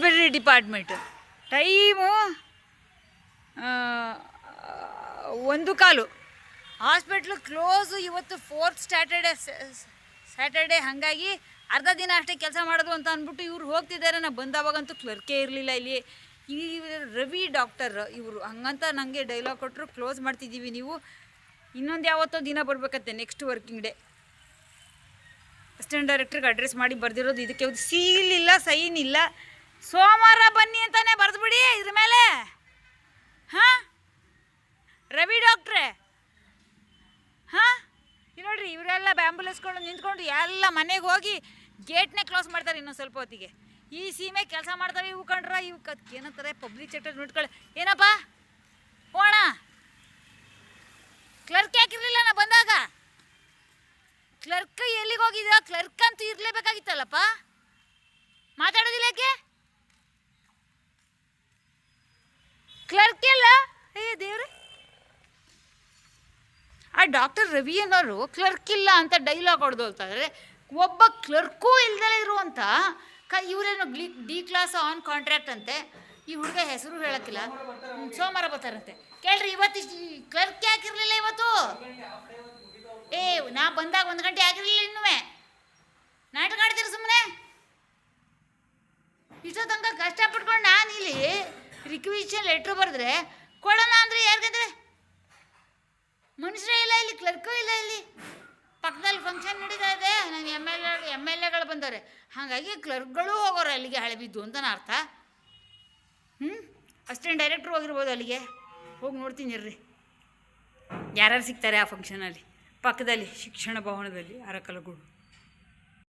ಬೆಸ್ಬಿರಿ department. Time 1:15. Hospital close. ಇವತ್ತು 4th Saturday. ಹಾಗಾಗಿ ಅರ್ಧ ದಿನ ಅಷ್ಟೇ ಕೆಲಸ ಮಾಡೋದು ಅಂತ ಅಂದ್ಬಿಟ್ಟು ಇವ್ರು ಹೋಗ್ತಿದ್ದಾರೆ. ನಾವು ಬಂದಾವಾಗಂತೂ ಕ್ಲರ್ಕೇ ಇರಲಿಲ್ಲ ಇಲ್ಲಿ. ಈ ರವಿ ಡಾಕ್ಟರ್ ಇವರು ಹಂಗಂತ ನನಗೆ ಡೈಲಾಗ್ ಕೊಟ್ಟರು, ಕ್ಲೋಸ್ ಮಾಡ್ತಿದ್ದೀವಿ, ನೀವು ಇನ್ನೊಂದು ಯಾವತ್ತೋ ದಿನ ಬರಬೇಕಂತೆ, ನೆಕ್ಸ್ಟ್ ವರ್ಕಿಂಗ್ ಡೇ. ಅಸಿಸ್ಟೆಂಟ್ ಡೈರೆಕ್ಟ್ರಿಗೆ ಅಡ್ರೆಸ್ ಮಾಡಿ ಬರೆದಿರೋದು. ಇದಕ್ಕೆ ಸೀಲ್ ಇಲ್ಲ, ಸೈನ್ ಇಲ್ಲ. ಸೋಮವಾರ ಬನ್ನಿ ಅಂತಲೇ ಬರೆದ್ಬಿಡಿ ಇದ್ರ ಮೇಲೆ. ಹಾಂ ರವಿ ಡಾಕ್ಟ್ರೇ, ಹಾಂ ಇಲ್ಲಿ ನೋಡ್ರಿ, ಇವರೆಲ್ಲ ಆ್ಯಂಬುಲೆನ್ಸ್ಗಳು ನಿಂತ್ಕೊಂಡು ಎಲ್ಲ ಮನೆಗೆ ಹೋಗಿ ಗೇಟ್ನೇ ಕ್ಲೋಸ್ ಮಾಡ್ತಾರೆ ಇನ್ನೊಂದು ಸ್ವಲ್ಪ ಹೊತ್ತಿಗೆ. ಈ ಸೀಮೆ ಕೆಲಸ ಮಾಡ್ತವೆ ಇವು ಕಂಡ್ರ. ಇವು ಏನಂತಾರೆ, ಪಬ್ಲಿಕ್ ಸೆಕ್ಟರ್ ನೋಡ್ಕೊಳ್ಳಿ. ಏನಪ್ಪ ಹೋಣ, ಕ್ಲರ್ಕ್ ಯಾಕಿರಲಿಲ್ಲ ನಾ ಬಂದಾಗ? ಕ್ಲರ್ಕ್ ಎಲ್ಲಿಗೆ ಹೋಗಿದ್ದ? ಕ್ಲರ್ಕ್ ಅಂತೂ ಇರಲೇಬೇಕಾಗಿತ್ತಲ್ಲಪ್ಪ. ಮಾತಾಡೋದಿಲ್ಲ ಯಾಕೆ? ಕ್ಲರ್ಕ್ ಎಲ್ಲ ದೇವ್ರೆ. ಆ ಡಾಕ್ಟರ್ ರವಿ ಅನ್ನೋರು ಕ್ಲರ್ಕ್ ಇಲ್ಲ ಅಂತ ಡೈಲಾಗ್ ಹೊಡೆದೋಲ್ತಾರೆ. ಒಬ್ಬ ಕ್ಲರ್ಕೂ ಇಲ್ದಲೇ ಇರುವಂಥ ಇವರೇನು ಡಿ ಕ್ಲಾಸ್ ಆನ್ ಕಾಂಟ್ರಾಕ್ಟ್ ಅಂತೆ. ಈ ಹುಡುಗ ಹೆಸರು ಹೇಳಕ್ಕಿಲ್ಲ. ಸೋಮವಾರ ಬರ್ತಾರಂತೆ. ಕೇಳ್ರಿ, ಇವತ್ತು ಕ್ಲರ್ಕ್ ಯಾಕಿರಲಿಲ್ಲ ಇವತ್ತು? ನಾ ಬಂದಾಗ 1 ಗಂಟೆ ಆಗಿರಲಿಲ್ಲ. ಇನ್ನೂ ನಾಟಕ ಆಡ್ತೀರ ಸುಮ್ಮನೆ. ಇಷ್ಟೋ ತನಕ ಕಷ್ಟಪಟ್ಕೊಂಡು ನಾನು ಇಲ್ಲಿ ರಿಕ್ವಿಷನ್ ಲೆಟ್ರ್ ಬರೆದ್ರೆ ಕೊಡೋಣ ಅಂದರೆ ಯಾರಿಗಂದ್ರೆ ಮನುಷ್ಯರೇ ಇಲ್ಲ ಇಲ್ಲಿ, ಕ್ಲರ್ಕೂ ಇಲ್ಲ ಇಲ್ಲಿ. ಪಕ್ಕದಲ್ಲಿ ಫಂಕ್ಷನ್ ನಡೀತಾ ಇದೆ, ನಾನು ಎಮ್ ಎಲ್ ಎಗಳು ಬಂದವ್ರೆ. ಹಾಗಾಗಿ ಕ್ಲರ್ಕ್ಗಳು ಹೋಗೋರು ಅಲ್ಲಿಗೆ, ಹಳೆ ಬಿದ್ದು ಅಂತನ ಅರ್ಥ. ಅಸಿಸ್ಟೆಂಟ್ ಡೈರೆಕ್ಟ್ರು ಹೋಗಿರ್ಬೋದು ಅಲ್ಲಿಗೆ. ಹೋಗಿ ನೋಡ್ತೀನಿ ಇರ್ರಿ ಯಾರ್ಯಾರು ಸಿಗ್ತಾರೆ ಆ ಫಂಕ್ಷನಲ್ಲಿ. ಪಕ್ಕದಲ್ಲಿ ಶಿಕ್ಷಣ ಭವನದಲ್ಲಿ ಅರಕಲಗೂಡು.